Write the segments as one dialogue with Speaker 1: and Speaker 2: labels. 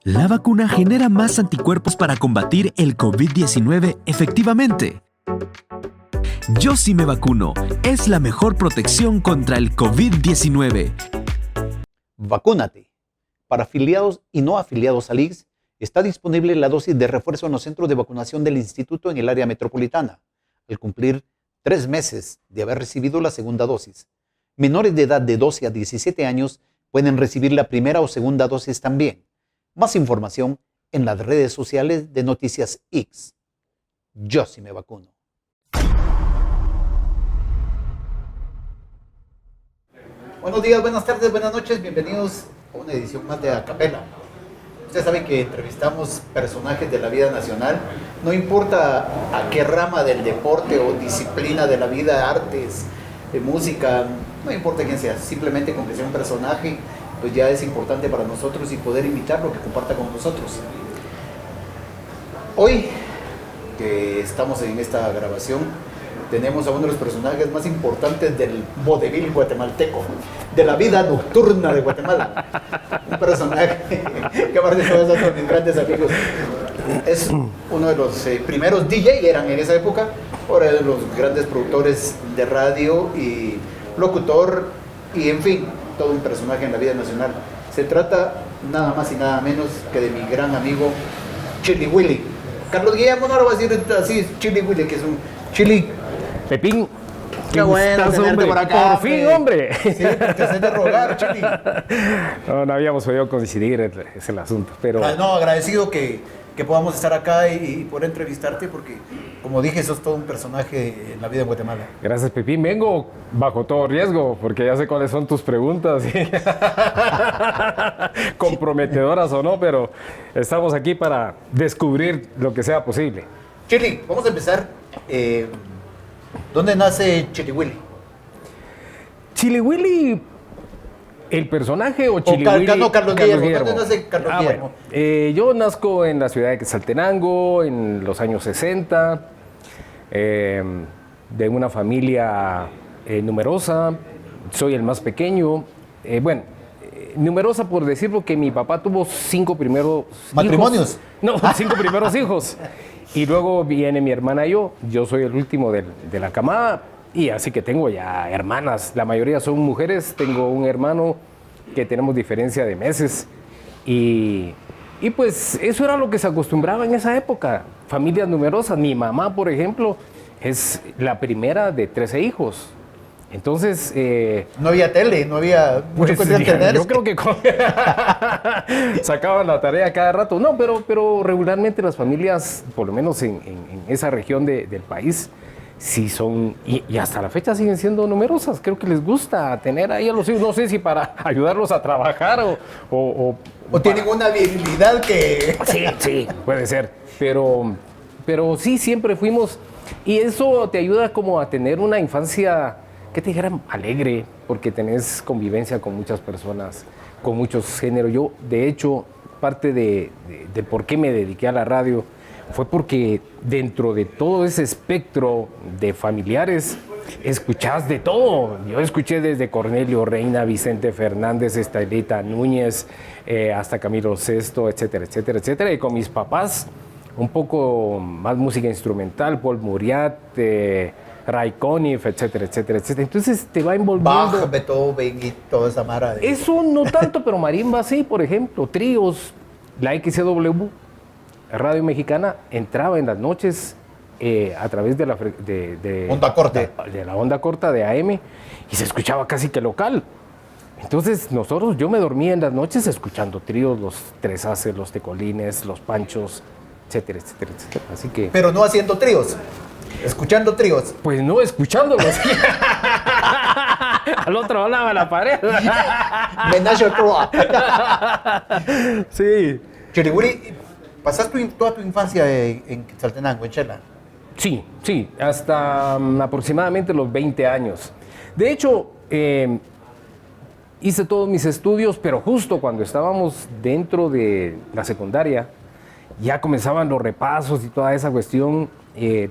Speaker 1: La vacuna genera más anticuerpos para combatir el COVID-19 efectivamente. Yo sí me vacuno. Es la mejor protección contra el COVID-19.
Speaker 2: Vacúnate. Para afiliados y no afiliados al IGS, está disponible la dosis de refuerzo en los centros de vacunación del instituto en el área metropolitana, al cumplir 3 meses de haber recibido la segunda dosis. Menores de edad de 12 a 17 años pueden recibir la primera o segunda dosis también. Más información en las redes sociales de Noticias X. Yo sí me vacuno. Buenos días, buenas tardes, buenas noches. Bienvenidos a una edición más de Acapela. Ustedes saben que entrevistamos personajes de la vida nacional. No importa a qué rama del deporte o disciplina de la vida, artes, música, no importa quién sea. Simplemente con que sea un personaje, pues ya es importante para nosotros y poder invitarlo, que comparta con nosotros. Hoy, que estamos en esta grabación, tenemos a uno de los personajes más importantes del vodevil guatemalteco, de la vida nocturna de Guatemala. Un personaje que aparte de todos son mis grandes amigos. Es uno de los primeros DJ, eran en esa época, ahora de los grandes productores de radio y locutor y en fin, todo un personaje en la vida nacional. Se trata nada más y nada menos que de mi gran amigo Chili Willy. Carlos Guillermo no lo va a decir así, Chili Willy, que es un Chili.
Speaker 3: Pepín,
Speaker 2: qué bueno tenerte por acá.
Speaker 3: Por fin, hombre.
Speaker 2: Sí, porque se de rogar, Chili.
Speaker 3: No habíamos podido coincidir, es el asunto, pero...
Speaker 2: No, agradecido que podamos estar acá y poder entrevistarte porque, como dije, sos todo un personaje en la vida de Guatemala.
Speaker 3: Gracias, Pepín. Vengo bajo todo riesgo, porque ya sé cuáles son tus preguntas, comprometedoras o no, pero estamos aquí para descubrir lo que sea posible.
Speaker 2: Chili, vamos a empezar. ¿Dónde nace Chili Willy?
Speaker 3: Chili Willy, el personaje o Chili Willy.
Speaker 2: No, Carlos Guillermo. ¿Dónde nace Carlos Guillermo?
Speaker 3: Bueno, yo nazco en la ciudad de Quetzaltenango en los años 60, de una familia numerosa. Soy el más pequeño. Numerosa por decirlo que mi papá tuvo 5 primeros
Speaker 2: ¿matrimonios?
Speaker 3: Hijos. No, 5 primeros hijos. Y luego viene mi hermana y yo soy el último de la camada, y así que tengo ya hermanas, la mayoría son mujeres, tengo un hermano que tenemos diferencia de meses, y pues eso era lo que se acostumbraba en esa época, familias numerosas. Mi mamá, por ejemplo, es la primera de 13 hijos. Entonces...
Speaker 2: no había tele, no había mucho que entender.
Speaker 3: Yo creo que sacaban la tarea cada rato. No, pero regularmente las familias, por lo menos en esa región del país, sí son, y hasta la fecha siguen siendo numerosas. Creo que les gusta tener ahí a los hijos. No sé si para ayudarlos a trabajar o
Speaker 2: tienen una virilidad que...
Speaker 3: Sí, puede ser. Pero sí, siempre fuimos. Y eso te ayuda como a tener una infancia... que te dijera alegre, porque tenés convivencia con muchas personas, con muchos géneros. Yo, de hecho, parte de por qué me dediqué a la radio fue porque dentro de todo ese espectro de familiares, escuchás de todo. Yo escuché desde Cornelio Reina, Vicente Fernández, Estelita Núñez, hasta Camilo Sesto, etcétera, etcétera, etcétera. Y con mis papás, un poco más música instrumental, Paul Muriat, Ray Conniff, etcétera, etcétera, etcétera. Entonces te va envolviendo...
Speaker 2: Bach, Beethoven y toda esa mara.
Speaker 3: Eso no tanto, pero marimba sí, por ejemplo. Tríos, la XCW, Radio Mexicana, entraba en las noches a través de la
Speaker 2: onda corta.
Speaker 3: De la onda corta de AM, y se escuchaba casi que local. Entonces yo me dormía en las noches escuchando tríos, los Tres Haces, los Tecolines, los Panchos, etcétera, etcétera, etcétera. Así que...
Speaker 2: Pero no haciendo tríos. Escuchando tríos.
Speaker 3: Pues no, escuchándolos. Al otro lado de la pared.
Speaker 2: Menage a trois.
Speaker 3: Sí.
Speaker 2: Chili Willy, ¿pasaste toda tu infancia en Quetzaltenango, en Chela?
Speaker 3: Sí, hasta aproximadamente los 20 años. De hecho, hice todos mis estudios, pero justo cuando estábamos dentro de la secundaria, ya comenzaban los repasos y toda esa cuestión,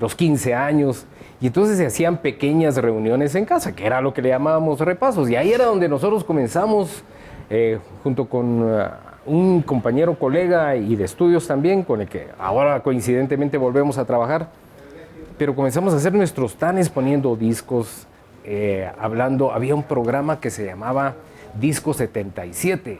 Speaker 3: los 15 años, y entonces se hacían pequeñas reuniones en casa, que era lo que le llamábamos repasos, y ahí era donde nosotros comenzamos, junto con un compañero, colega y de estudios también, con el que ahora coincidentemente volvemos a trabajar, pero comenzamos a hacer nuestros tanes poniendo discos, hablando. Había un programa que se llamaba Disco 77,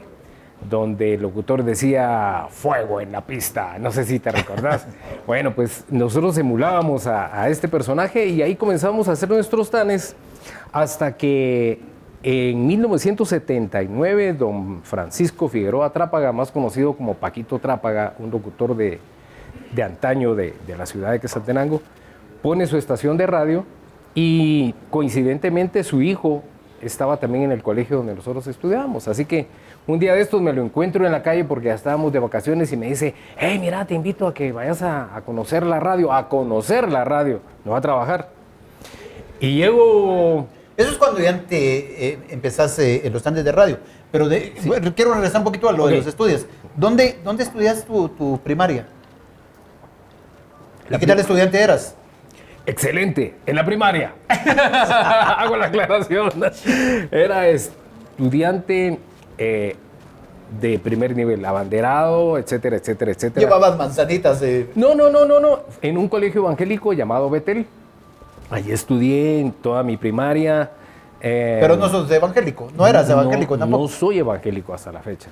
Speaker 3: donde el locutor decía fuego en la pista, no sé si te recordás. Bueno, pues nosotros emulábamos a este personaje y ahí comenzamos a hacer nuestros tanes hasta que en 1979 don Francisco Figueroa Trápaga, más conocido como Paquito Trápaga, un locutor de antaño de la ciudad de Quetzaltenango, pone su estación de radio y coincidentemente su hijo estaba también en el colegio donde nosotros estudiábamos. Así que un día de estos me lo encuentro en la calle porque ya estábamos de vacaciones y me dice, hey, mira, te invito a que vayas a conocer la radio, no a trabajar. Y llego...
Speaker 2: Eso es cuando ya empezaste en los stands de radio. Pero quiero regresar un poquito a lo de los estudios. ¿Dónde estudiaste tu primaria? ¿Y qué tal estudiante eras?
Speaker 3: Excelente, en la primaria. Hago la aclaración. Era estudiante de primer nivel, abanderado, etcétera, etcétera, etcétera.
Speaker 2: ¿Llevabas manzanitas?
Speaker 3: No. En un colegio evangélico llamado Betel. Allí estudié en toda mi primaria.
Speaker 2: Pero no sos evangélico, no eras evangélico tampoco.
Speaker 3: No soy evangélico hasta la fecha.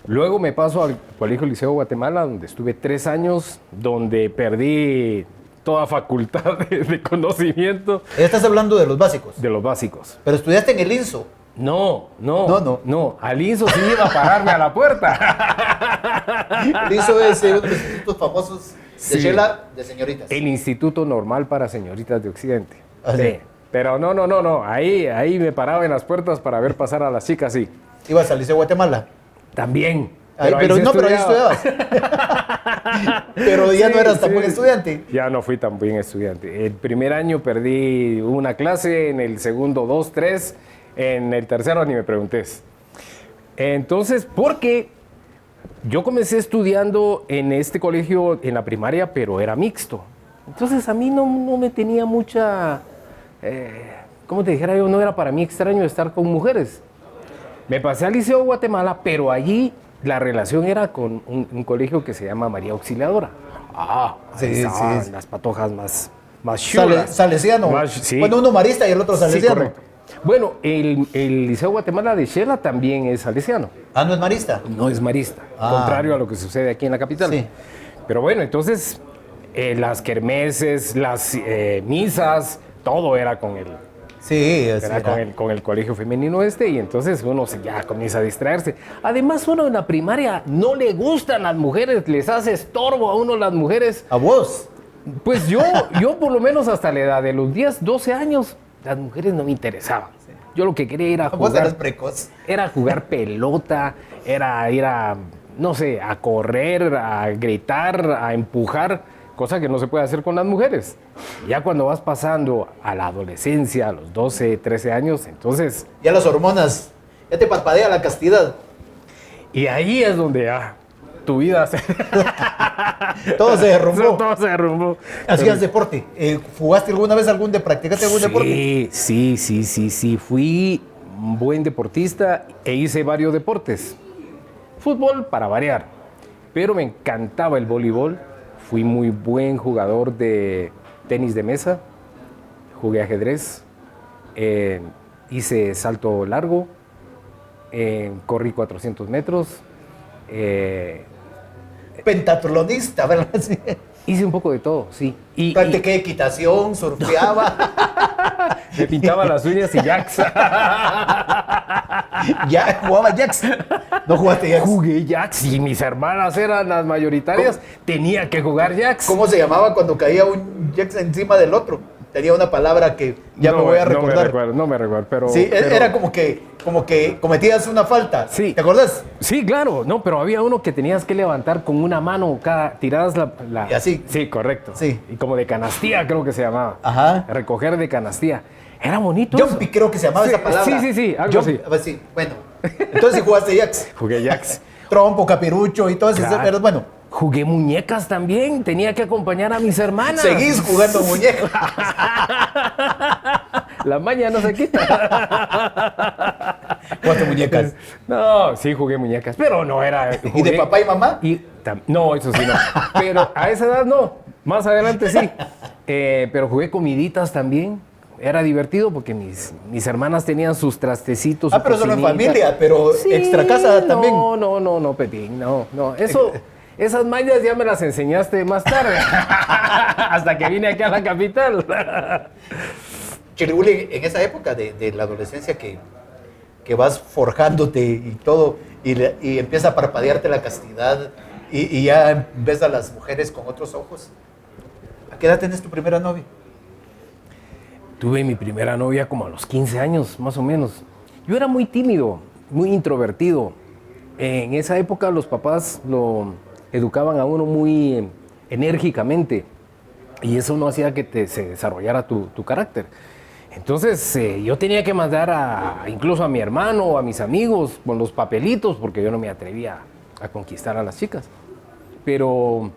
Speaker 3: Luego me paso al Colegio Liceo Guatemala, donde estuve 3 años, donde perdí toda facultad de conocimiento.
Speaker 2: Estás hablando de los básicos.
Speaker 3: De los básicos.
Speaker 2: Pero estudiaste en el INSO.
Speaker 3: No. Al INSO sí iba a pararme a la puerta.
Speaker 2: El INSO es uno de los institutos famosos de Shela, de señoritas.
Speaker 3: El Instituto Normal para Señoritas de Occidente.
Speaker 2: ¿Ah, sí?
Speaker 3: Pero no. Ahí me paraba en las puertas para ver pasar a las chicas, sí.
Speaker 2: ¿Ibas al Liceo Guatemala?
Speaker 3: También.
Speaker 2: Pero ahí estudiabas. Pero ya no eras tan buen estudiante.
Speaker 3: Ya no fui tan buen estudiante. El primer año perdí una clase, en el segundo 2, 3, en el tercero ni me preguntes. Entonces, porque yo comencé estudiando en este colegio en la primaria, pero era mixto. Entonces a mí no me tenía mucha, ¿cómo te dijera yo? No era para mí extraño estar con mujeres. Me pasé al Liceo Guatemala, pero allí la relación era con un colegio que se llama María Auxiliadora.
Speaker 2: Sí.
Speaker 3: Las patojas más chulas.
Speaker 2: Salesiano.
Speaker 3: Sí.
Speaker 2: Bueno, uno marista y el otro salesiano.
Speaker 3: Sí, correcto. Bueno, el Liceo Guatemala de Shela también es salesiano.
Speaker 2: ¿No es marista?
Speaker 3: No es marista, contrario a lo que sucede aquí en la capital.
Speaker 2: Sí.
Speaker 3: Pero bueno, entonces las kermeses, las misas, todo era con él.
Speaker 2: Sí,
Speaker 3: Era con el colegio femenino y entonces uno ya comienza a distraerse. Además, uno en la primaria no le gustan las mujeres, les hace estorbo a uno las mujeres.
Speaker 2: ¿A vos?
Speaker 3: Pues yo por lo menos hasta la edad de los 10, 12 años, las mujeres no me interesaban. Yo lo que quería era
Speaker 2: Vos eras
Speaker 3: jugar.
Speaker 2: precoz.
Speaker 3: Era jugar pelota, era ir a, no sé, a correr, a gritar, a empujar, cosa que no se puede hacer con las mujeres. Ya cuando vas pasando a la adolescencia, a los 12, 13 años, entonces...
Speaker 2: Ya las hormonas, ya te parpadea la castidad.
Speaker 3: Y ahí es donde tu vida se...
Speaker 2: Todo se derrumbó.
Speaker 3: Todo se derrumbó.
Speaker 2: ¿Hacías deporte? ¿Jugaste alguna vez practicaste algún deporte?
Speaker 3: Sí. Fui un buen deportista e hice varios deportes. Fútbol para variar, pero me encantaba el voleibol. Fui muy buen jugador de tenis de mesa, jugué ajedrez, hice salto largo, corrí 400 metros.
Speaker 2: Pentatlonista, ¿verdad? Sí.
Speaker 3: Hice un poco de todo, sí.
Speaker 2: Practiqué equitación, surfeaba.
Speaker 3: Me pintaba las uñas y jacks.
Speaker 2: Ya jugaba jacks. ¿No jugaste jacks?
Speaker 3: Jugué jacks y mis hermanas eran las mayoritarias. Tenía que jugar jacks.
Speaker 2: ¿Cómo se llamaba cuando caía un jacks encima del otro? Tenía una palabra que ya me voy a recordar.
Speaker 3: No me recuerdo, pero...
Speaker 2: Sí,
Speaker 3: pero...
Speaker 2: era como que cometías una falta.
Speaker 3: Sí.
Speaker 2: ¿Te acordás?
Speaker 3: Sí, claro. No, pero había uno que tenías que levantar con una mano tiradas la...
Speaker 2: Y así.
Speaker 3: Sí, correcto.
Speaker 2: Sí.
Speaker 3: Y como de canastía creo que se llamaba.
Speaker 2: Ajá.
Speaker 3: Recoger de canastía. Era bonito.
Speaker 2: Jumpy creo que se llamaba esa palabra.
Speaker 3: Sí, algo así.
Speaker 2: Sí, bueno. Entonces sí jugaste jacks.
Speaker 3: Jugué jacks.
Speaker 2: Trompo, capirucho y todo eso.
Speaker 3: Claro.
Speaker 2: Pero bueno.
Speaker 3: Jugué muñecas también. Tenía que acompañar a mis hermanas.
Speaker 2: Seguís jugando muñecas.
Speaker 3: La maña no se quita.
Speaker 2: ¿Jugaste muñecas?
Speaker 3: No, sí jugué muñecas, pero no era...
Speaker 2: ¿Y de papá y mamá?
Speaker 3: No, eso sí no. Pero a esa edad no. Más adelante sí. Pero jugué comiditas también. Era divertido porque mis hermanas tenían sus trastecitos.
Speaker 2: Pero solo en familia, pero
Speaker 3: sí,
Speaker 2: extra casa también.
Speaker 3: No, Pepín, no. Esas mallas ya me las enseñaste más tarde. Hasta que vine aquí a la capital.
Speaker 2: Chiriguli, en esa época de la adolescencia que vas forjándote y todo, y empieza a parpadearte la castidad, y ya ves a las mujeres con otros ojos. ¿A qué edad tenés tu primera novia?
Speaker 3: Tuve mi primera novia como a los 15 años, más o menos. Yo era muy tímido, muy introvertido. En esa época los papás lo educaban a uno muy enérgicamente y eso no hacía que se desarrollara tu carácter. Entonces yo tenía que mandar incluso a mi hermano o a mis amigos con los papelitos porque yo no me atrevía a conquistar a las chicas. Pero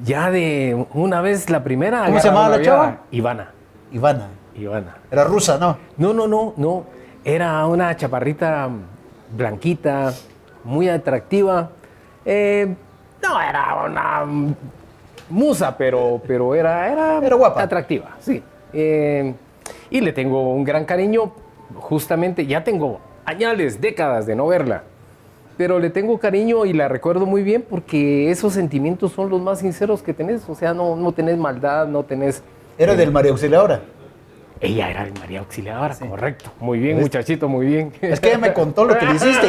Speaker 3: ya de una vez la primera...
Speaker 2: ¿Cómo se llamaba la chava?
Speaker 3: Ivana.
Speaker 2: Ivana.
Speaker 3: Ivana.
Speaker 2: Era rusa, ¿no?
Speaker 3: No. Era una chaparrita blanquita, muy atractiva. No era una musa, pero era
Speaker 2: guapa.
Speaker 3: Atractiva, sí. Y le tengo un gran cariño, justamente, ya tengo añales, décadas de no verla. Pero le tengo cariño y la recuerdo muy bien porque esos sentimientos son los más sinceros que tenés. O sea, no tenés maldad, no tenés...
Speaker 2: ¿Era del María Auxiliadora?
Speaker 3: Ella era de María Auxiliadora, sí. Correcto. Muy bien,
Speaker 2: ¿Ves?
Speaker 3: Muchachito, muy bien.
Speaker 2: Es que ella me contó lo que le hiciste.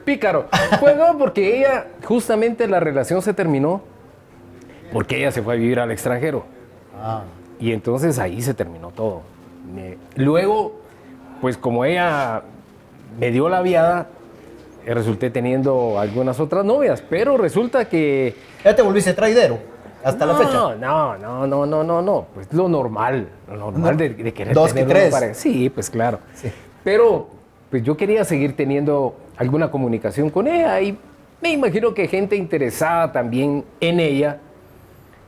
Speaker 3: Pícaro. Pues no, porque ella, justamente la relación se terminó porque ella se fue a vivir al extranjero. Y entonces ahí se terminó todo. Luego, pues como ella me dio la viada, resulté teniendo algunas otras novias, pero resulta que...
Speaker 2: ¿Ya te volviste traidero? Hasta la fecha.
Speaker 3: No. Pues lo normal de querer
Speaker 2: ¿Dos
Speaker 3: tener
Speaker 2: que tres?
Speaker 3: una pareja. Sí, pues claro.
Speaker 2: Sí.
Speaker 3: Pero pues yo quería seguir teniendo alguna comunicación con ella y me imagino que gente interesada también en ella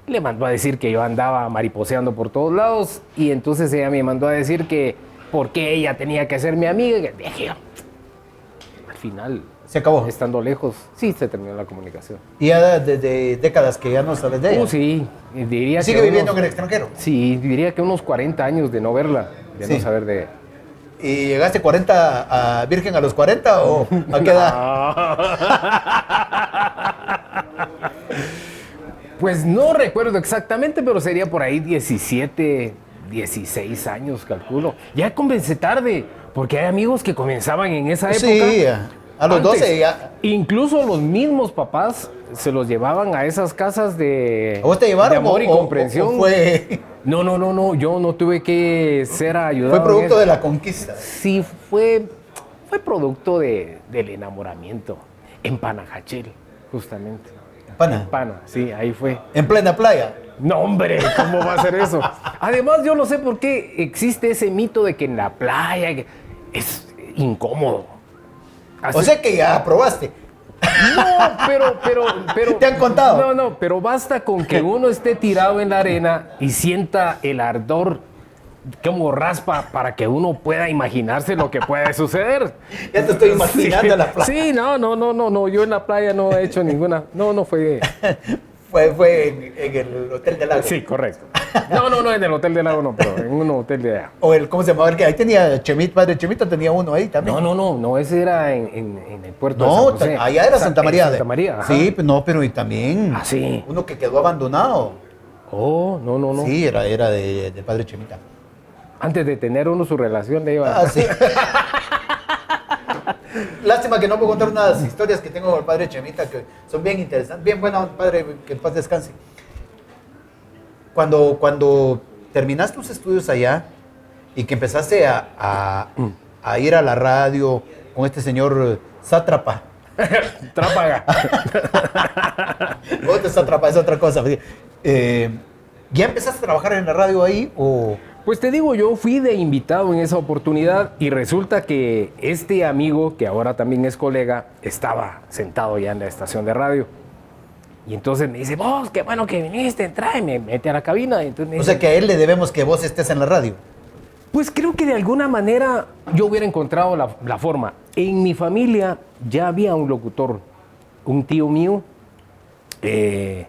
Speaker 3: le mandó a decir que yo andaba mariposeando por todos lados y entonces ella me mandó a decir que por qué ella tenía que ser mi amiga. Y dije, al final...
Speaker 2: Se acabó.
Speaker 3: Estando lejos, sí se terminó la comunicación.
Speaker 2: Y ya desde décadas que ya no sabes de ella.
Speaker 3: Sí, diría
Speaker 2: ¿Sigue
Speaker 3: que
Speaker 2: viviendo en el extranjero?
Speaker 3: Sí, diría que unos 40 años de no verla, de no saber de...
Speaker 2: ¿Y llegaste 40 a virgen a los 40 o a qué edad?
Speaker 3: Pues no recuerdo exactamente, pero sería por ahí 17, 16 años, calculo. Ya comencé tarde, porque hay amigos que comenzaban en esa época.
Speaker 2: Sí, a los 12 ya.
Speaker 3: Incluso los mismos papás se los llevaban a esas casas de,
Speaker 2: ¿A vos te llevaron
Speaker 3: de amor y comprensión.
Speaker 2: o fue...
Speaker 3: No, yo no tuve que ser ayudado.
Speaker 2: Fue producto de la conquista.
Speaker 3: Sí, fue producto del enamoramiento. En Panajachel, justamente.
Speaker 2: Pana.
Speaker 3: Sí, ahí fue.
Speaker 2: En plena playa.
Speaker 3: No, hombre, ¿cómo va a ser eso? Además, yo no sé por qué existe ese mito de que en la playa es incómodo.
Speaker 2: O sea que ya probaste.
Speaker 3: No, pero...
Speaker 2: ¿Te han contado?
Speaker 3: No, pero basta con que uno esté tirado en la arena y sienta el ardor como raspa para que uno pueda imaginarse lo que puede suceder.
Speaker 2: Ya te estoy imaginando la playa.
Speaker 3: Sí, no, yo en la playa no he hecho ninguna... No fue...
Speaker 2: Fue en el Hotel del Lago.
Speaker 3: Sí, correcto. No, en el Hotel del Lago no, pero en un hotel de allá.
Speaker 2: O ¿cómo se llamaba? El que ahí tenía Chemit, padre Chemita tenía uno ahí también.
Speaker 3: No, ese era en el puerto de
Speaker 2: No,
Speaker 3: San José.
Speaker 2: allá era Santa María.
Speaker 3: Santa María, ajá.
Speaker 2: Sí, no, pero y también.
Speaker 3: Ah, sí.
Speaker 2: Uno que quedó abandonado.
Speaker 3: Oh, no.
Speaker 2: Sí, era de padre Chemita.
Speaker 3: Antes de tener uno su relación le iba...
Speaker 2: Ah, sí. Lástima que no puedo contar unas historias que tengo con el padre Chemita que son bien interesantes, bien buena, padre, que en paz descanse. Cuando terminaste tus estudios allá y que empezaste a ir a la radio con este señor sátrapa.
Speaker 3: Trápaga.
Speaker 2: Otro sátrapa es otra cosa. ¿Ya empezaste a trabajar en la radio ahí o...?
Speaker 3: Pues te digo, yo fui de invitado en esa oportunidad y resulta que este amigo, que ahora también es colega, estaba sentado ya en la estación de radio. Y entonces me dice, vos, qué bueno que viniste, entra, y me mete a la cabina. Y entonces me
Speaker 2: O
Speaker 3: dice,
Speaker 2: sea que a él le debemos que vos estés en la radio.
Speaker 3: pues creo que de alguna manera yo hubiera encontrado la forma. En mi familia ya había un locutor, un tío mío, que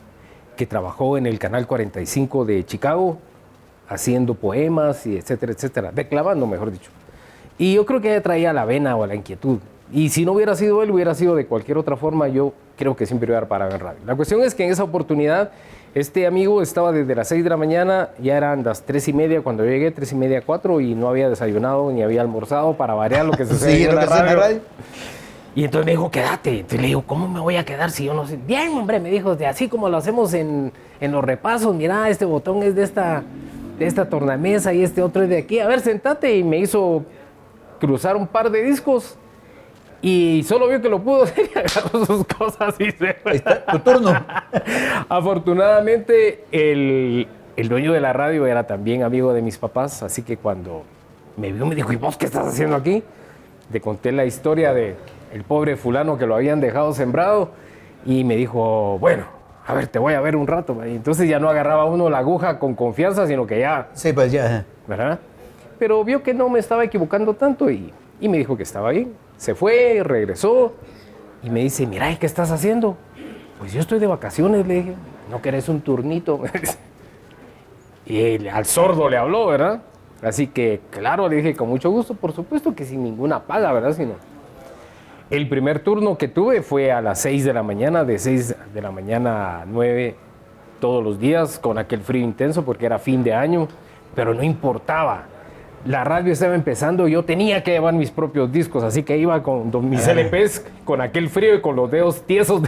Speaker 3: trabajó en el Canal 45 de Chicago, haciendo poemas y etcétera, etcétera, declamando, mejor dicho. Y yo creo que ella traía la vena o la inquietud. Y si no hubiera sido él, hubiera sido de cualquier otra forma, yo creo que siempre hubiera parado en radio. La cuestión es que en esa oportunidad, este amigo estaba desde las 6 de la mañana, ya eran las 3:30 cuando yo llegué, 3:30, 4, y no había desayunado ni había almorzado para variar lo que sucedía en la radio. Y entonces me dijo, quédate. Entonces le digo, ¿cómo me voy a quedar si yo no sé? Bien, hombre, me dijo, así como lo hacemos en los repasos, mira, este botón es de esta tornamesa y este otro es de aquí. A ver, sentate. Y me hizo cruzar un par de discos y solo vio que lo pudo hacer y agarró sus cosas y se fue.
Speaker 2: Ahí está, tu turno.
Speaker 3: Afortunadamente, el dueño de la radio era también amigo de mis papás, así que cuando me vio me dijo, ¿y vos qué estás haciendo aquí? Le conté la historia de el pobre fulano que lo habían dejado sembrado y me dijo, bueno, a ver, te voy a ver un rato. Y entonces ya no agarraba uno la aguja con confianza, sino que ya,
Speaker 2: Sí, pues ya.
Speaker 3: ¿verdad? Pero vio que no me estaba equivocando tanto y me dijo que estaba bien. Se fue, regresó y me dice, mira, ¿y qué estás haciendo? Pues yo estoy de vacaciones, le dije. ¿No querés un turnito? Y al sordo le habló, ¿verdad? Así que, claro, le dije, con mucho gusto, por supuesto que sin ninguna paga, ¿verdad? Sino, el primer turno que tuve fue a las 6 de la mañana, de 6 de la mañana a 9 todos los días, con aquel frío intenso, porque era fin de año, pero no importaba. La radio estaba empezando, yo tenía que llevar mis propios discos, así que iba con mis LPs, con aquel frío y con los dedos tiesos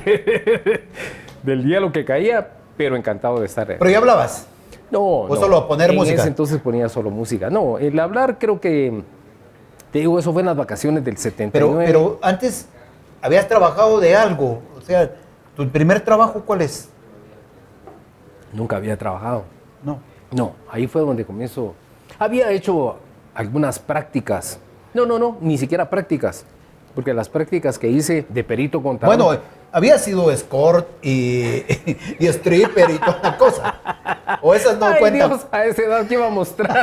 Speaker 3: del hielo que caía, pero encantado de estar.
Speaker 2: ¿Pero ya hablabas?
Speaker 3: No,
Speaker 2: ¿O
Speaker 3: no.
Speaker 2: solo poner música?
Speaker 3: En ese entonces ponía solo música. No, el hablar creo que, te digo, eso fue en las vacaciones del 79.
Speaker 2: Pero antes habías trabajado de algo. O sea, ¿tu primer trabajo cuál es?
Speaker 3: Nunca había trabajado.
Speaker 2: No.
Speaker 3: No, ahí fue donde comienzo. Había hecho algunas prácticas. No, ni siquiera prácticas. Porque las prácticas que hice de perito contador.
Speaker 2: Bueno, había sido escort y stripper y toda la cosa. O esas no
Speaker 3: Ay,
Speaker 2: cuentan.
Speaker 3: Dios, a esa edad, ¿qué iba a mostrar?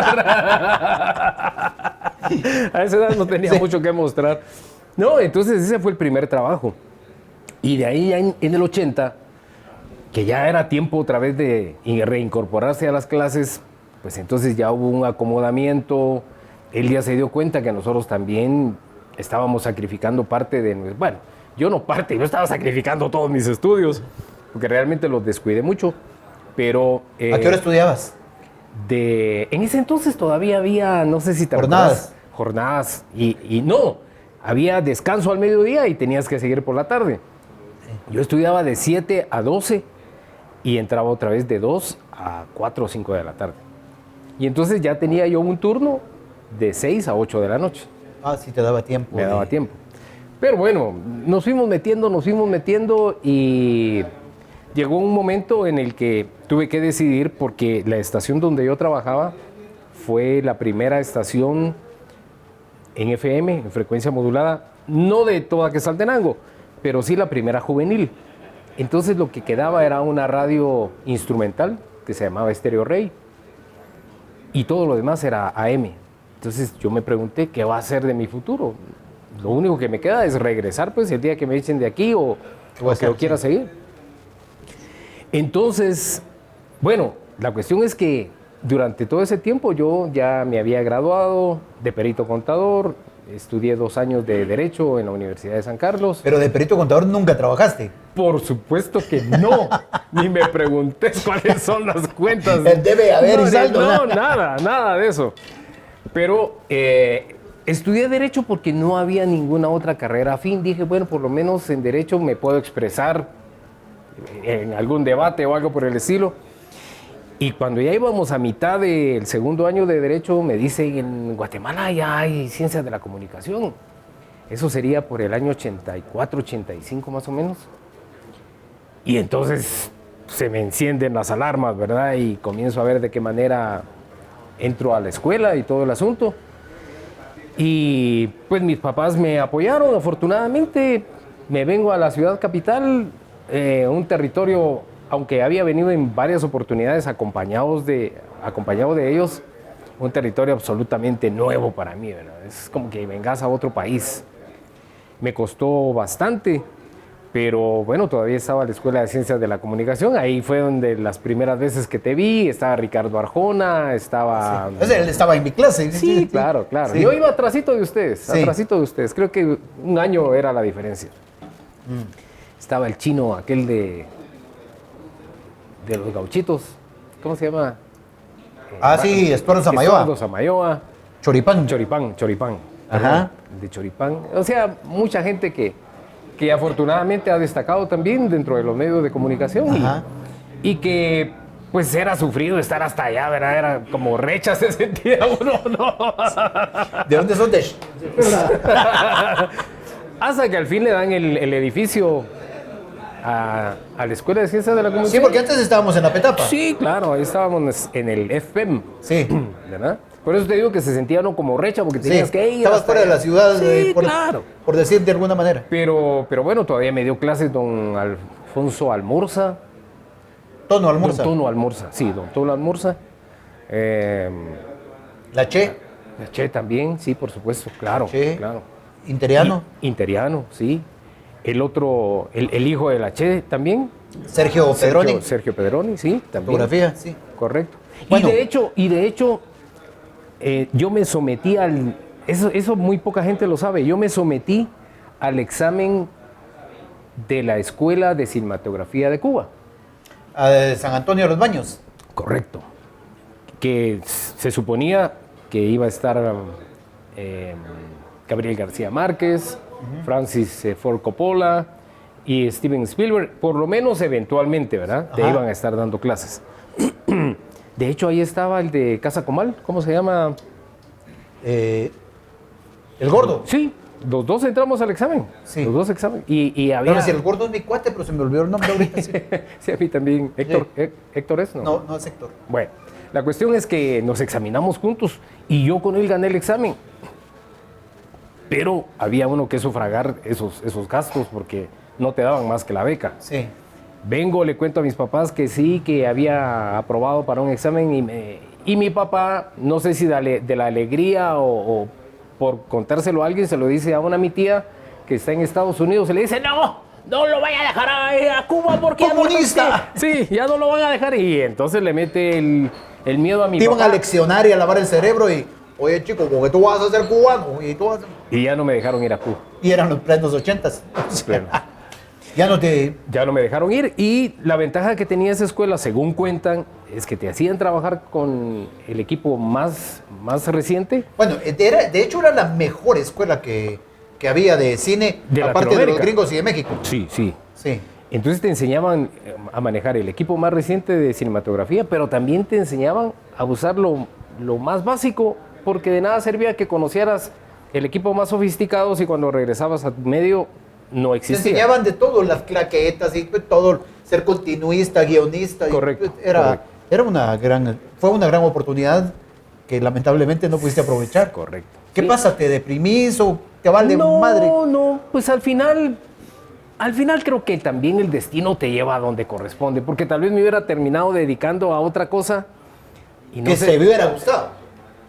Speaker 3: A esa edad no tenía mucho que mostrar. No, entonces ese fue el primer trabajo. Y de ahí ya en el 80, que ya era tiempo otra vez de reincorporarse a las clases, pues entonces ya hubo un acomodamiento. Él ya se dio cuenta que nosotros también estábamos sacrificando parte de... Bueno, yo estaba sacrificando todos mis estudios, porque realmente los descuidé mucho, pero...
Speaker 2: ¿A qué hora estudiabas?
Speaker 3: En ese entonces todavía había, no sé si te
Speaker 2: Jornadas.
Speaker 3: acuerdas, jornadas, y no, había descanso al mediodía y tenías que seguir por la tarde. Yo estudiaba de 7 a 12 y entraba otra vez de 2 a 4 o 5 de la tarde. Y entonces ya tenía yo un turno de 6 a 8 de la noche.
Speaker 2: Ah, sí, te daba tiempo.
Speaker 3: Me daba tiempo. Pero bueno, nos fuimos metiendo y llegó un momento en el que tuve que decidir porque la estación donde yo trabajaba fue la primera estación en FM, en frecuencia modulada, no de toda Quetzaltenango, pero sí la primera juvenil. Entonces lo que quedaba era una radio instrumental que se llamaba Estéreo Rey y todo lo demás era AM. Entonces yo me pregunté, ¿qué va a ser de mi futuro? Lo único que me queda es regresar, pues, el día que me echen de aquí o que yo quiera seguir. Entonces, bueno, la cuestión es que durante todo ese tiempo yo ya me había graduado de perito contador, estudié 2 años de Derecho en la Universidad de San Carlos.
Speaker 2: Pero de perito contador nunca trabajaste.
Speaker 3: Por supuesto que no, ni me preguntes cuáles son las cuentas.
Speaker 2: El debe haber y saldo.
Speaker 3: No, nada de eso. Pero estudié Derecho porque no había ninguna otra carrera afín. Dije, bueno, por lo menos en Derecho me puedo expresar en algún debate o algo por el estilo. Y cuando ya íbamos a mitad del segundo año de Derecho, me dicen, en Guatemala ya hay Ciencias de la Comunicación. Eso sería por el año 84, 85 más o menos. Y entonces se me encienden las alarmas, ¿verdad? Y comienzo a ver de qué manera entro a la escuela y todo el asunto. Y pues mis papás me apoyaron, afortunadamente. Me vengo a la ciudad capital un territorio, aunque había venido en varias oportunidades acompañado de ellos, un territorio absolutamente nuevo para mí, ¿verdad? Es como que vengas a otro país. Me costó bastante, pero bueno, todavía estaba en la Escuela de Ciencias de la Comunicación. Ahí fue donde las primeras veces que te vi, estaba Ricardo Arjona, estaba...
Speaker 2: Sí. Él estaba en mi clase.
Speaker 3: Sí, claro. Sí. Yo iba atrasito de ustedes, Creo que un año era la diferencia. Estaba el chino, aquel de los gauchitos. ¿Cómo se llama?
Speaker 2: Sí, Estuardo Samayoa.
Speaker 3: Estuardo Samayoa.
Speaker 2: Choripán.
Speaker 3: Ajá. De Choripán. O sea, mucha gente que afortunadamente ha destacado también dentro de los medios de comunicación y que pues era sufrido estar hasta allá, ¿verdad? Era como recha se sentía uno, ¿no?
Speaker 2: ¿De dónde son?
Speaker 3: Hasta que al fin le dan el edificio a la Escuela de Ciencias de la Comunicación.
Speaker 2: Sí, porque antes estábamos en la Petapa.
Speaker 3: Sí, claro, ahí estábamos en el FPEM.
Speaker 2: Sí.
Speaker 3: ¿Verdad? Por eso te digo que se sentía uno como recha, porque tenías que ir.
Speaker 2: Estabas fuera de la ciudad,
Speaker 3: sí, claro.
Speaker 2: Por decir de alguna manera.
Speaker 3: Pero bueno, todavía me dio clases don Alfonso Almorza.
Speaker 2: Tono Almorza.
Speaker 3: Don Tono Almorza, sí, don Tono Almorza.
Speaker 2: La Che.
Speaker 3: La Che también, sí, por supuesto, claro.
Speaker 2: Che.
Speaker 3: Claro.
Speaker 2: Interiano.
Speaker 3: Interiano, sí. El otro, el hijo de la Che también.
Speaker 2: Sergio Pedroni.
Speaker 3: Sergio Pedroni, sí, también.
Speaker 2: Fotografía, sí.
Speaker 3: Correcto.
Speaker 2: Bueno.
Speaker 3: Y de hecho, yo me sometí eso muy poca gente lo sabe, yo me sometí al examen de la Escuela de Cinematografía de Cuba.
Speaker 2: A San Antonio de los Baños.
Speaker 3: Correcto. Que se suponía que iba a estar Gabriel García Márquez, Francis Ford Coppola y Steven Spielberg, por lo menos eventualmente, ¿verdad? Te iban a estar dando clases. De hecho, ahí estaba el de Casa Comal, ¿cómo se llama?
Speaker 2: El Gordo.
Speaker 3: Sí, los dos entramos al examen.
Speaker 2: Sí.
Speaker 3: Los dos examen. Y había...
Speaker 2: No, si el Gordo es mi cuate, pero se me olvidó el nombre ahorita. Sí,
Speaker 3: sí, a mí también. Héctor,
Speaker 2: Sí.
Speaker 3: ¿Héctor es?
Speaker 2: no es Héctor.
Speaker 3: Bueno, la cuestión es que nos examinamos juntos y yo con él gané el examen. Pero había uno que sufragar esos gastos porque no te daban más que la beca.
Speaker 2: Sí.
Speaker 3: Vengo, le cuento a mis papás que sí, que había aprobado para un examen y mi papá, no sé si de la alegría o por contárselo a alguien, se lo dice a mi tía que está en Estados Unidos, se le dice, no lo vaya a dejar a Cuba porque...
Speaker 2: ¡Comunista!
Speaker 3: Sí, ya no lo van a dejar y entonces le mete el miedo a mi
Speaker 2: Te iban
Speaker 3: papá.
Speaker 2: a leccionar y a lavar el cerebro y, oye chico, porque tú vas a ser cubano
Speaker 3: Y ya no me dejaron ir a Cuba.
Speaker 2: Y eran los plenos 80s.
Speaker 3: Pleno.
Speaker 2: Ya
Speaker 3: no me dejaron ir y la ventaja que tenía esa escuela, según cuentan, es que te hacían trabajar con el equipo más reciente.
Speaker 2: Bueno, de hecho era la mejor escuela que había de cine,
Speaker 3: De
Speaker 2: aparte de los
Speaker 3: Latinoamérica.
Speaker 2: gringos y de México.
Speaker 3: Sí.
Speaker 2: Sí.
Speaker 3: Entonces te enseñaban a manejar el equipo más reciente de cinematografía, pero también te enseñaban a usar lo más básico, porque de nada servía que conocieras el equipo más sofisticado si cuando regresabas a tu medio no
Speaker 2: Te
Speaker 3: existía.
Speaker 2: enseñaban de todo, las claquetas y todo, ser continuista, guionista.
Speaker 3: Correcto,
Speaker 2: Fue una gran oportunidad que lamentablemente no pudiste aprovechar.
Speaker 3: Correcto.
Speaker 2: ¿Qué
Speaker 3: Sí.
Speaker 2: pasa? ¿Te deprimís o te vale
Speaker 3: No,
Speaker 2: madre?
Speaker 3: no, pues al final creo que también el destino te lleva a donde corresponde, porque tal vez me hubiera terminado dedicando a otra cosa y no
Speaker 2: Que
Speaker 3: sé.
Speaker 2: se me hubiera gustado.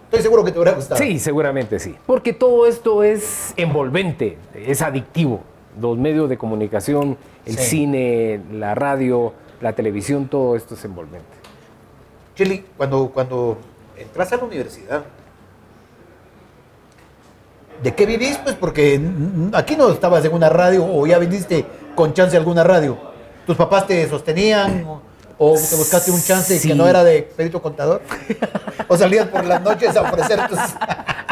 Speaker 2: Estoy seguro que te hubiera gustado.
Speaker 3: Sí, seguramente sí, porque todo esto es envolvente, es adictivo. Los medios de comunicación, el
Speaker 2: Sí.
Speaker 3: cine, la radio, la televisión, todo esto es envolvente.
Speaker 2: Chili, cuando entras a la universidad, ¿de qué vivís? Pues porque aquí no estabas en una radio o ya viniste con chance a alguna radio. ¿Tus papás te sostenían o te buscaste un chance
Speaker 3: Sí.
Speaker 2: que no era de perito contador? ¿O salías por las noches a ofrecer tus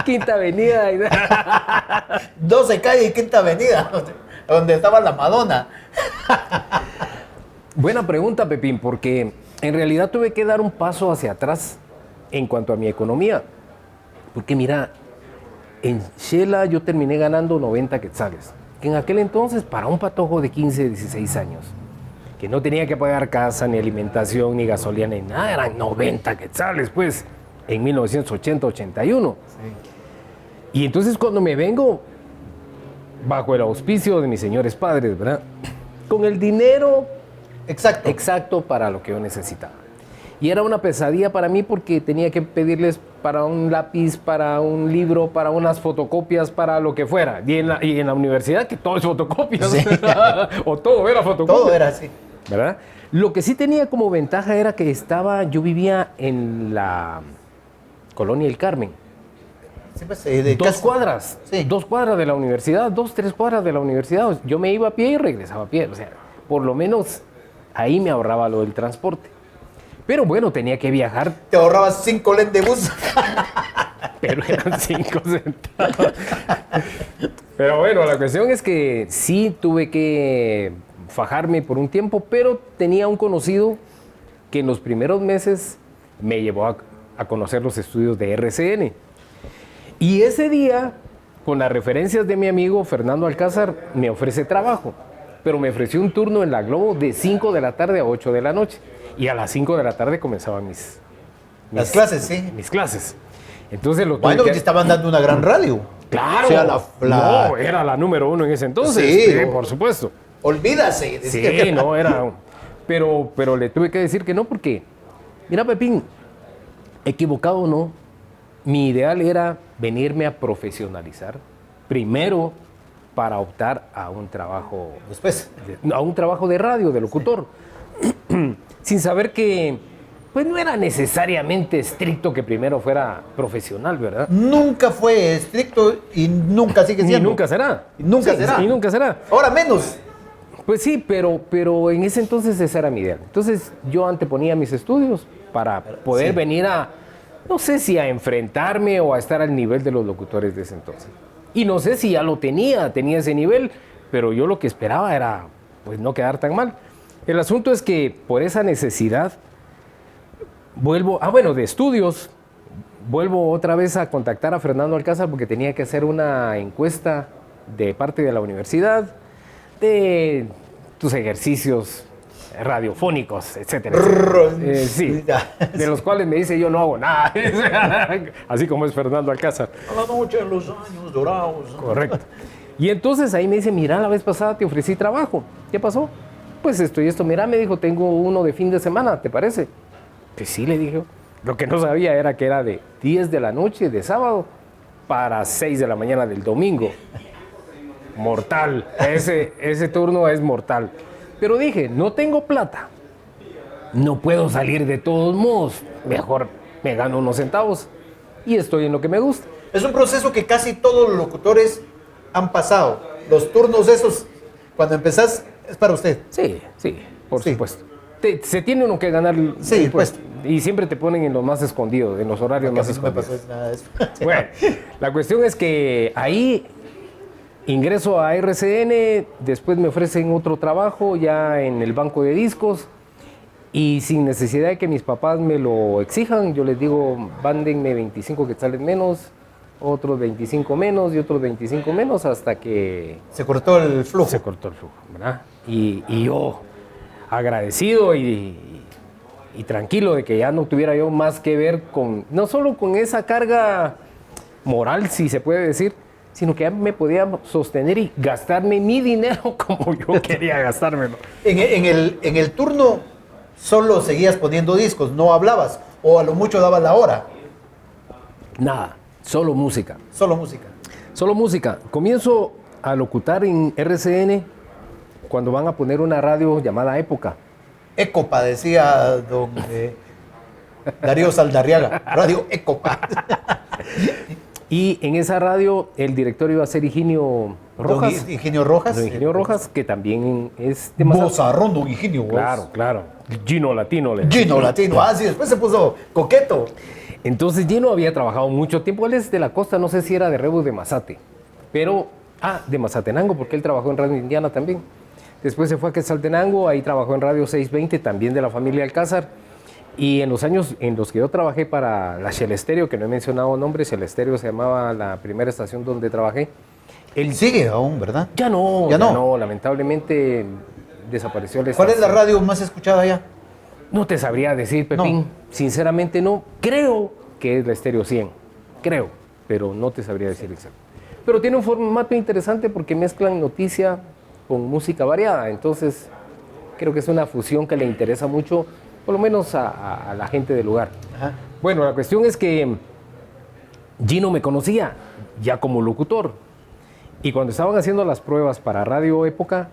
Speaker 3: Quinta Avenida.
Speaker 2: 12 calle y Quinta Avenida, donde estaba la Madonna?
Speaker 3: Buena pregunta, Pepín, porque en realidad tuve que dar un paso hacia atrás en cuanto a mi economía. Porque mira, en Shela yo terminé ganando 90 quetzales, que en aquel entonces para un patojo de 15, 16 años, que no tenía que pagar casa, ni alimentación, ni gasolina, ni nada, eran 90 quetzales, pues, en 1980-81. Sí. Y entonces cuando me vengo, bajo el auspicio de mis señores padres, ¿verdad? con el dinero
Speaker 2: Exacto.
Speaker 3: exacto para lo que yo necesitaba. Y era una pesadilla para mí porque tenía que pedirles para un lápiz, para un libro, para unas fotocopias, para lo que fuera. Y en la universidad que todo es fotocopias.
Speaker 2: Sí.
Speaker 3: O todo era fotocopias.
Speaker 2: Todo era así.
Speaker 3: ¿Verdad? Lo que sí tenía como ventaja era que yo vivía en la Colonia El Carmen.
Speaker 2: Sí, pues, de
Speaker 3: 2
Speaker 2: casa.
Speaker 3: cuadras.
Speaker 2: Sí.
Speaker 3: 2 cuadras de la universidad, 3 cuadras de la universidad. Yo me iba a pie y regresaba a pie. O sea, por lo menos ahí me ahorraba lo del transporte. Pero bueno, tenía que viajar,
Speaker 2: Te ahorrabas 5 len de bus.
Speaker 3: pero eran 5 centavos. Pero bueno, la cuestión es que sí tuve que fajarme por un tiempo, pero tenía un conocido que en los primeros meses me llevó a conocer los estudios de RCN. Y ese día, con las referencias de mi amigo Fernando Alcázar, me ofrece trabajo. Pero me ofreció un turno en la Globo de 5 de la tarde a 8 de la noche. Y a las 5 de la tarde comenzaban
Speaker 2: Las clases, sí.
Speaker 3: mis clases. Entonces lo tuve
Speaker 2: Bueno,
Speaker 3: que...
Speaker 2: te estaban dando una gran radio.
Speaker 3: Claro,
Speaker 2: O sea,
Speaker 3: no, era la número 1 en ese entonces,
Speaker 2: Sí.
Speaker 3: por supuesto.
Speaker 2: Olvídase.
Speaker 3: Sí, no, era... Pero le tuve que decir que no porque, mira, Pepín, equivocado o no, mi ideal era venirme a profesionalizar primero para optar a un trabajo
Speaker 2: Después.
Speaker 3: de radio, de locutor, sin saber que pues no era necesariamente estricto que primero fuera profesional, ¿verdad?
Speaker 2: Nunca fue estricto y nunca sigue
Speaker 3: Ni
Speaker 2: siendo.
Speaker 3: nunca será.
Speaker 2: Y nunca será.
Speaker 3: Y nunca será.
Speaker 2: Ahora menos.
Speaker 3: Pues sí, pero en ese entonces esa era mi idea. Entonces yo anteponía mis estudios para poder
Speaker 2: Sí.
Speaker 3: venir a, no sé si a enfrentarme o a estar al nivel de los locutores de ese entonces. Y no sé si ya lo tenía ese nivel, pero yo lo que esperaba era pues no quedar tan mal. El asunto es que por esa necesidad de estudios, vuelvo otra vez a contactar a Fernando Alcázar porque tenía que hacer una encuesta de parte de la universidad de tus ejercicios radiofónicos, etcétera. Sí, de los cuales me dice yo no hago nada, así como es Fernando Alcázar.
Speaker 2: A la noche en los años dorados.
Speaker 3: Correcto. Y entonces ahí me dice, mira, la vez pasada te ofrecí trabajo. ¿Qué pasó? Pues esto y esto. Mira, me dijo, tengo uno de fin de semana, ¿te parece? Pues sí, le dije. Lo que no sabía era que era de 10 de la noche de sábado para 6 de la mañana del domingo. Mortal. Ese turno es mortal. Pero dije, no tengo plata. No puedo salir de todos modos. Mejor me gano unos centavos y estoy en lo que me gusta.
Speaker 2: Es un proceso que casi todos los locutores han pasado. Los turnos esos, cuando empezás, es para usted.
Speaker 3: Sí, por
Speaker 2: Sí.
Speaker 3: supuesto. Se tiene uno que ganar
Speaker 2: Sí,
Speaker 3: el puesto.
Speaker 2: pues.
Speaker 3: Y siempre te ponen en los más escondidos, en los horarios
Speaker 2: Que a
Speaker 3: más
Speaker 2: mí no me
Speaker 3: escondidos.
Speaker 2: pasó nada de eso.
Speaker 3: Bueno, la cuestión es que ahí ingreso a RCN, después me ofrecen otro trabajo ya en el banco de discos y sin necesidad de que mis papás me lo exijan, yo les digo, mándenme 25 quetzales menos, otros 25 menos y otros 25 menos hasta que
Speaker 2: Se cortó el flujo.
Speaker 3: se cortó el flujo, ¿verdad? Y yo agradecido y tranquilo de que ya no tuviera yo más que ver con, no solo con esa carga moral, si se puede decir, sino que ya me podía sostener y gastarme mi dinero como yo quería gastármelo.
Speaker 2: En el turno solo seguías poniendo discos, no hablabas, o a lo mucho dabas la hora.
Speaker 3: Nada, solo música.
Speaker 2: Solo música.
Speaker 3: Solo música. Comienzo a locutar en RCN cuando van a poner una radio llamada Época.
Speaker 2: Ecopa, decía don Darío Saldarriaga. Radio Ecopa.
Speaker 3: Y en esa radio el director iba a ser Higinio Rojas.
Speaker 2: Don Higinio Rojas.
Speaker 3: Don Higinio Rojas, que también es de Mazatlán.
Speaker 2: Bozarrón, don Higinio. vos.
Speaker 3: Claro, claro. Gino Latino.
Speaker 2: Gino Latino. Ah, sí, después se puso coqueto.
Speaker 3: Entonces Gino había trabajado mucho tiempo. Él es de la costa, no sé si era de Rebus de Mazate. Pero, de Mazatenango, porque él trabajó en Radio Indiana también. Después se fue a Quetzaltenango, ahí trabajó en Radio 620, también de la familia Alcázar. Y en los años en los que yo trabajé para la Shell Estéreo, que no he mencionado nombres, Shell Estéreo se llamaba la primera estación donde trabajé.
Speaker 2: Él sigue aún, ¿verdad?
Speaker 3: Ya no,
Speaker 2: Ya
Speaker 3: ya
Speaker 2: no.
Speaker 3: no, lamentablemente desapareció la
Speaker 2: ¿Cuál es la
Speaker 3: estación.
Speaker 2: radio más escuchada allá?
Speaker 3: No te sabría decir, Pepín.
Speaker 2: No.
Speaker 3: Sinceramente no. Creo que es la Estéreo 100. Creo, pero no te sabría decir exacto. Pero tiene un formato interesante porque mezclan noticia con música variada. Entonces, creo que es una fusión que le interesa mucho, por lo menos a la gente del lugar.
Speaker 2: Ajá.
Speaker 3: Bueno, la cuestión es que Gino me conocía ya como locutor. Y cuando estaban haciendo las pruebas para Radio Época,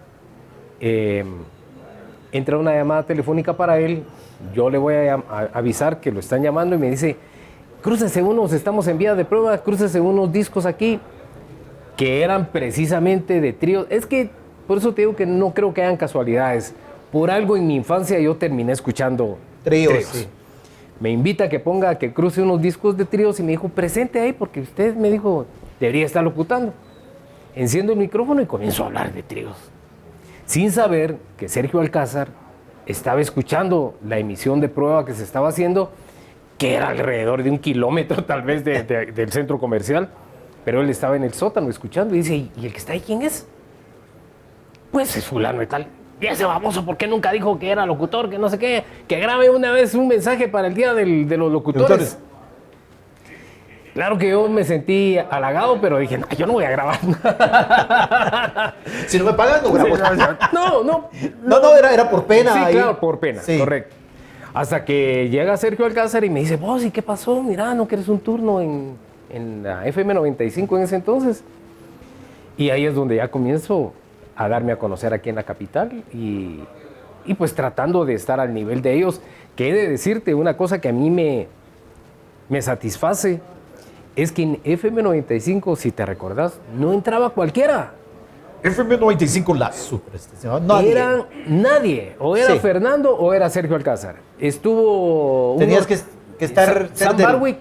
Speaker 3: entra una llamada telefónica para él. Yo le voy a avisar que lo están llamando y me dice, crúcese unos, estamos en vía de prueba, crúcese unos discos aquí, que eran precisamente de tríos. Es que, por eso te digo que no creo que hayan casualidades. Por algo en mi infancia yo terminé escuchando
Speaker 2: Tríos, sí.
Speaker 3: Me invita a que cruce unos discos de tríos y me dijo, presente ahí, porque usted me dijo, debería estar locutando. Enciendo el micrófono y comienzo a hablar de tríos, sin saber que Sergio Alcázar estaba escuchando la emisión de prueba que se estaba haciendo, que era alrededor de 1 kilómetro tal vez del centro comercial, pero él estaba en el sótano escuchando y dice, ¿y el que está ahí quién es? Pues es fulano y tal. Y ese baboso, ¿por qué nunca dijo que era locutor, que no sé qué? Que grabe una vez un mensaje para el día de los locutores. Claro que yo me sentí halagado, pero dije, no, yo no voy a grabar.
Speaker 2: Si no me pagan, no grabo.
Speaker 3: No,
Speaker 2: Era por pena.
Speaker 3: Sí,
Speaker 2: ahí.
Speaker 3: claro, por pena,
Speaker 2: Sí.
Speaker 3: correcto. Hasta que llega Sergio Alcázar y me dice, vos, ¿y qué pasó? Mira, ¿no quieres un turno en la FM 95 en ese entonces? Y ahí es donde ya comienzo a darme a conocer aquí en la capital y pues tratando de estar al nivel de ellos, que he de decirte una cosa que a mí me satisface, es que en FM 95, si te recordás, no entraba cualquiera.
Speaker 2: FM 95 la superestación. Nadie.
Speaker 3: Era nadie, o era
Speaker 2: Sí.
Speaker 3: Fernando o era Sergio Alcázar. Estuvo...
Speaker 2: Tenías que estar...
Speaker 3: Sam
Speaker 2: del-
Speaker 3: Barwick,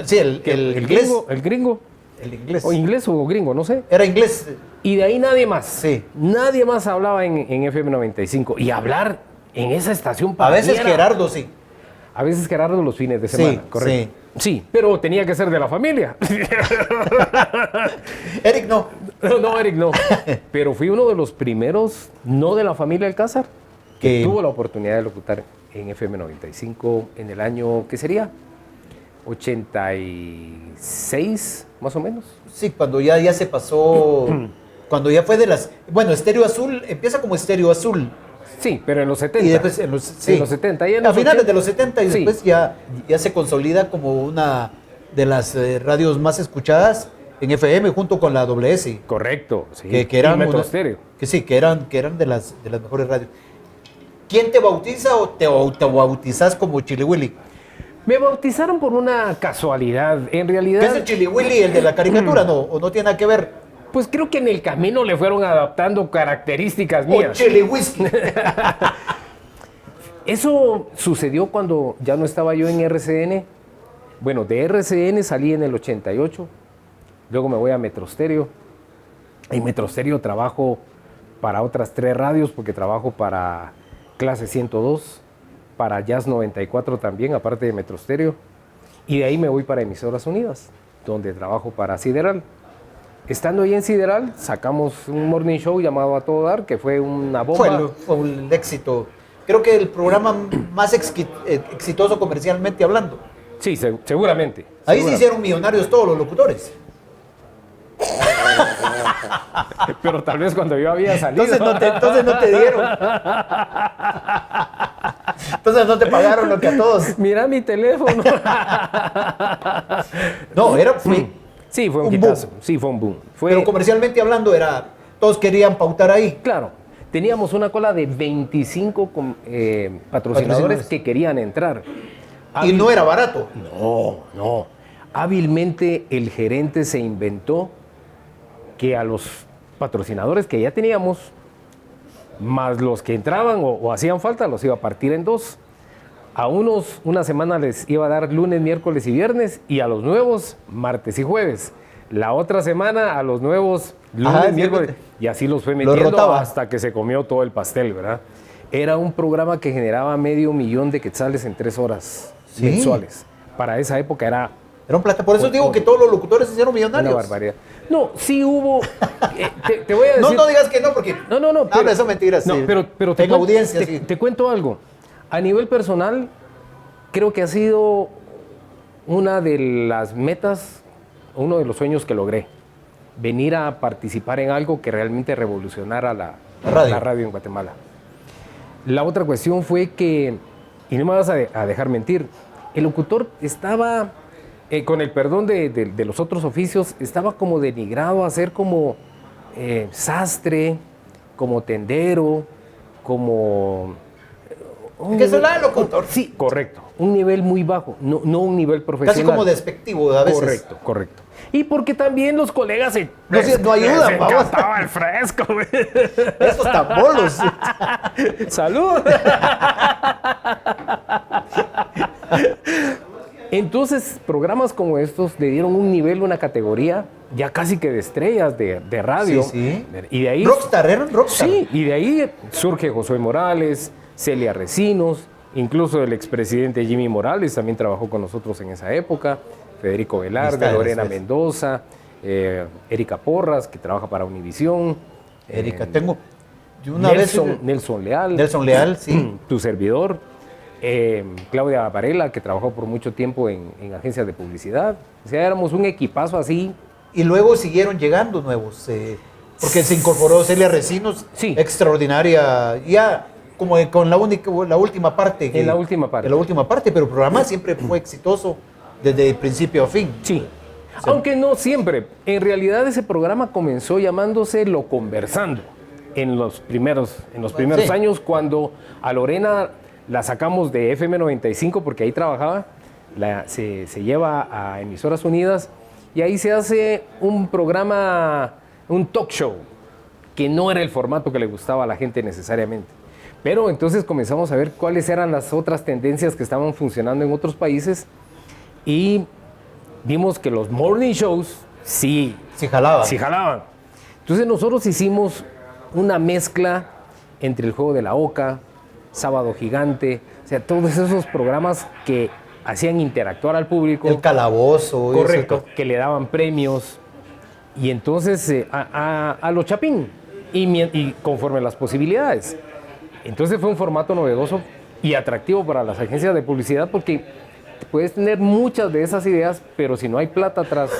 Speaker 2: Sí, el inglés.
Speaker 3: gringo,
Speaker 2: El inglés.
Speaker 3: o inglés o gringo, no sé.
Speaker 2: Era inglés.
Speaker 3: Y de ahí nadie más.
Speaker 2: Sí.
Speaker 3: Nadie más hablaba en FM 95. Y hablar en esa estación
Speaker 2: A
Speaker 3: para
Speaker 2: veces
Speaker 3: mí era-
Speaker 2: Gerardo, sí.
Speaker 3: A veces Gerardo los fines de semana,
Speaker 2: Sí,
Speaker 3: correcto. Sí, pero tenía que ser de la familia.
Speaker 2: Eric no.
Speaker 3: No, Eric, no. Pero fui uno de los primeros, no de la familia Alcázar, que
Speaker 2: Que-
Speaker 3: tuvo la oportunidad de locutar en FM 95 en el año, ¿qué sería? 86, más o menos.
Speaker 2: Sí, cuando ya se pasó... Cuando ya fue de las... Bueno, Estéreo Azul, empieza como Estéreo Azul.
Speaker 3: Sí, pero en los 70.
Speaker 2: Y después en los, sí,
Speaker 3: En los 70. Y en
Speaker 2: a
Speaker 3: los
Speaker 2: finales
Speaker 3: 80.
Speaker 2: de los 70 y
Speaker 3: Sí.
Speaker 2: después ya se consolida como una de las radios más escuchadas en FM junto con la WS.
Speaker 3: Correcto, sí.
Speaker 2: Que eran
Speaker 3: Y Metro
Speaker 2: una-
Speaker 3: Estéreo.
Speaker 2: que sí, que eran de las mejores radios. ¿Quién te bautiza o te bautizas como Chili Willy?
Speaker 3: Me bautizaron por una casualidad. En realidad,
Speaker 2: ¿Qué es el Chili Willy, el de la caricatura? No, o no tiene nada que ver.
Speaker 3: pues creo que en el camino le fueron adaptando características
Speaker 2: O
Speaker 3: mías.
Speaker 2: Chili Whisky.
Speaker 3: Eso sucedió cuando ya no estaba yo en RCN. Bueno, de RCN salí en el 88. Luego me voy a Metro Estéreo. En Metro Estéreo trabajo para otras 3 radios porque trabajo para Clase 102, para Jazz 94 también, aparte de Metro Estéreo. Y de ahí me voy para Emisoras Unidas, donde trabajo para Sideral. Estando ahí en Sideral, sacamos un morning show llamado A Todo Dar, que fue una bomba.
Speaker 2: Fue un éxito. Creo que el programa más exitoso comercialmente hablando.
Speaker 3: Sí, seguramente.
Speaker 2: Ahí se
Speaker 3: seguramente.
Speaker 2: hicieron millonarios todos los locutores.
Speaker 3: Pero tal vez cuando yo había salido.
Speaker 2: Entonces no te dieron. Entonces no te pagaron lo que a todos.
Speaker 3: Mira mi teléfono.
Speaker 2: No, fue.
Speaker 3: Sí, fue un
Speaker 2: Un
Speaker 3: hitazo.
Speaker 2: boom.
Speaker 3: Sí, fue un boom. Fue,
Speaker 2: Pero comercialmente hablando todos querían pautar ahí.
Speaker 3: claro, teníamos una cola de 25 patrocinadores que querían entrar.
Speaker 2: Y no era barato.
Speaker 3: No. Hábilmente el gerente se inventó que a los patrocinadores que ya teníamos, más los que entraban o hacían falta, los iba a partir en 2. A unos una semana les iba a dar lunes, miércoles y viernes, y a los nuevos martes y jueves. La otra semana a los nuevos lunes,
Speaker 2: Ajá,
Speaker 3: miércoles,
Speaker 2: sí.
Speaker 3: y así los fue
Speaker 2: Los
Speaker 3: metiendo
Speaker 2: rotaba.
Speaker 3: hasta que se comió todo el pastel, ¿verdad? Era un programa que generaba $500,000 de quetzales en 3 horas
Speaker 2: Sí.
Speaker 3: mensuales. Para esa época era
Speaker 2: Era un plata. Por eso digo que todos los locutores se hicieron
Speaker 3: una
Speaker 2: millonarios.
Speaker 3: barbaridad. No, sí hubo. Te voy a decir.
Speaker 2: No digas que no, porque.
Speaker 3: No.
Speaker 2: Pero, eso es mentira.
Speaker 3: No,
Speaker 2: sí.
Speaker 3: pero
Speaker 2: Tengo audiencia,
Speaker 3: te,
Speaker 2: sí.
Speaker 3: te cuento algo. A nivel personal, creo que ha sido una de las metas, uno de los sueños que logré. venir a participar en algo que realmente revolucionara la radio en Guatemala. La otra cuestión fue que, y no me vas a dejar mentir, el locutor estaba, con el perdón de los otros oficios, estaba como denigrado a ser como sastre, como tendero, como...
Speaker 2: ¿Qué es el locutor?
Speaker 3: Sí, correcto. Un nivel muy bajo, no un nivel profesional.
Speaker 2: Casi como despectivo a veces.
Speaker 3: Correcto. Y porque también los colegas
Speaker 2: no ayudan,
Speaker 3: les encantaba el fresco, güey.
Speaker 2: Estos tambolos.
Speaker 3: ¡Salud! Entonces, programas como estos le dieron un nivel, una categoría, ya casi que de estrellas de radio.
Speaker 2: Sí.
Speaker 3: Y de ahí,
Speaker 2: ¿Eran rockstar?
Speaker 3: Sí, y de ahí surge Josué Morales, Celia Recinos, incluso el expresidente Jimmy Morales también trabajó con nosotros en esa época, Federico Velarde, Lorena Mendoza, Erika Porras, que trabaja para Univisión.
Speaker 2: Erika,
Speaker 3: Nelson Leal.
Speaker 2: Nelson Leal, sí.
Speaker 3: Tu servidor. Claudia Varela, que trabajó por mucho tiempo en agencias de publicidad. O sea, éramos un equipazo así.
Speaker 2: Y luego siguieron llegando nuevos, porque se incorporó Celia Recinos,
Speaker 3: sí.
Speaker 2: Extraordinaria, ya como con la última parte.
Speaker 3: En la última parte.
Speaker 2: Pero el programa siempre fue exitoso desde principio a fin.
Speaker 3: Sí. Aunque no siempre. En realidad ese programa comenzó llamándose Lo Conversando en los primeros sí. años, cuando a Lorena la sacamos de FM 95 porque ahí trabajaba, se lleva a Emisoras Unidas y ahí se hace un programa, un talk show, que no era el formato que le gustaba a la gente necesariamente. Pero entonces comenzamos a ver cuáles eran las otras tendencias que estaban funcionando en otros países y vimos que los morning shows sí jalaban. Entonces nosotros hicimos una mezcla entre el Juego de la Oca, Sábado Gigante, o sea, todos esos programas que hacían interactuar al público.
Speaker 2: El Calabozo.
Speaker 3: Correcto, que le daban premios. Y entonces a los Chapín, y conforme a las posibilidades. Entonces fue un formato novedoso y atractivo para las agencias de publicidad porque puedes tener muchas de esas ideas, pero si no hay plata atrás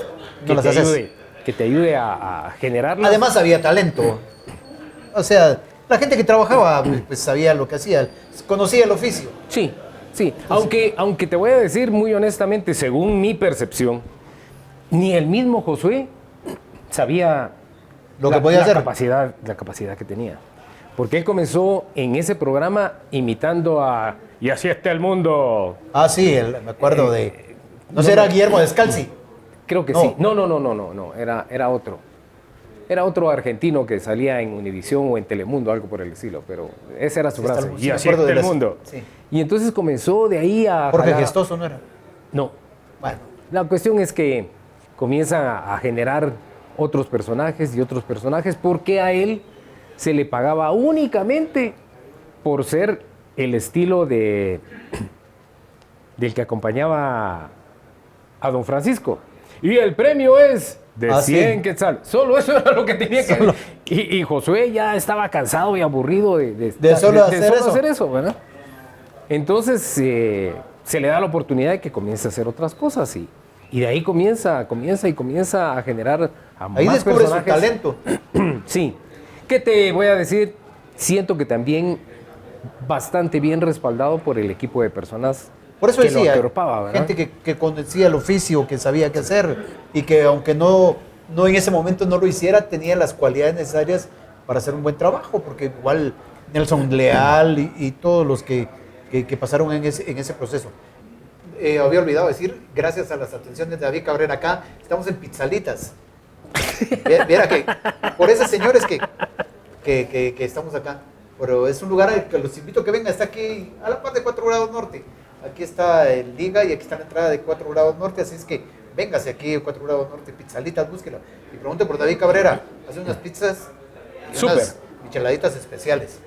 Speaker 3: que te ayude a generarlas.
Speaker 2: Además había talento. O sea, la gente que trabajaba pues sabía lo que hacía, conocía el oficio.
Speaker 3: Sí. Aunque te voy a decir muy honestamente, según mi percepción, ni el mismo Josué sabía
Speaker 2: lo que podía hacer.
Speaker 3: La capacidad que tenía. Porque él comenzó en ese programa imitando a Y así está el mundo.
Speaker 2: Ah, sí, me acuerdo de... ¿No será Guillermo Descalzi?
Speaker 3: Creo que sí. No, era otro. Era otro argentino que salía en Univisión o en Telemundo, algo por el estilo, pero esa era su frase. Y así está el mundo. Sí. Y entonces comenzó de ahí a...
Speaker 2: Jorge Gestoso, ¿no era?
Speaker 3: No.
Speaker 2: Bueno.
Speaker 3: La cuestión es que comienza a generar otros personajes porque a él se le pagaba únicamente por ser el estilo del que acompañaba a don Francisco. Y el premio es de 100 quetzal. Solo eso era lo que tenía que hacer. Y Josué ya estaba cansado y aburrido de solo hacer eso, ¿verdad? Entonces se le da la oportunidad de que comience a hacer otras cosas y de ahí comienza a generar a
Speaker 2: ahí
Speaker 3: más
Speaker 2: descubre
Speaker 3: personajes.
Speaker 2: Su talento.
Speaker 3: Sí. ¿Qué te voy a decir? Siento que también bastante bien respaldado por el equipo de personas.
Speaker 2: Por eso
Speaker 3: que
Speaker 2: decía,
Speaker 3: lo agropaba, ¿verdad?
Speaker 2: gente que conocía el oficio, que sabía qué hacer y que aunque no en ese momento no lo hiciera, tenía las cualidades necesarias para hacer un buen trabajo, porque igual Nelson Leal y todos los que pasaron en ese proceso. Había olvidado decir, gracias a las atenciones de David Cabrera acá, estamos en Pizzalitas. Viera que, por esos señores que estamos acá, pero es un lugar al que los invito a que vengan, está aquí a la par de 4 grados norte. Aquí está el Liga y aquí está la entrada de 4 grados norte, así es que véngase aquí a 4 grados norte, Pizzalitas, búsquela. Y pregunte por David Cabrera, hace unas pizzas y unas micheladitas especiales.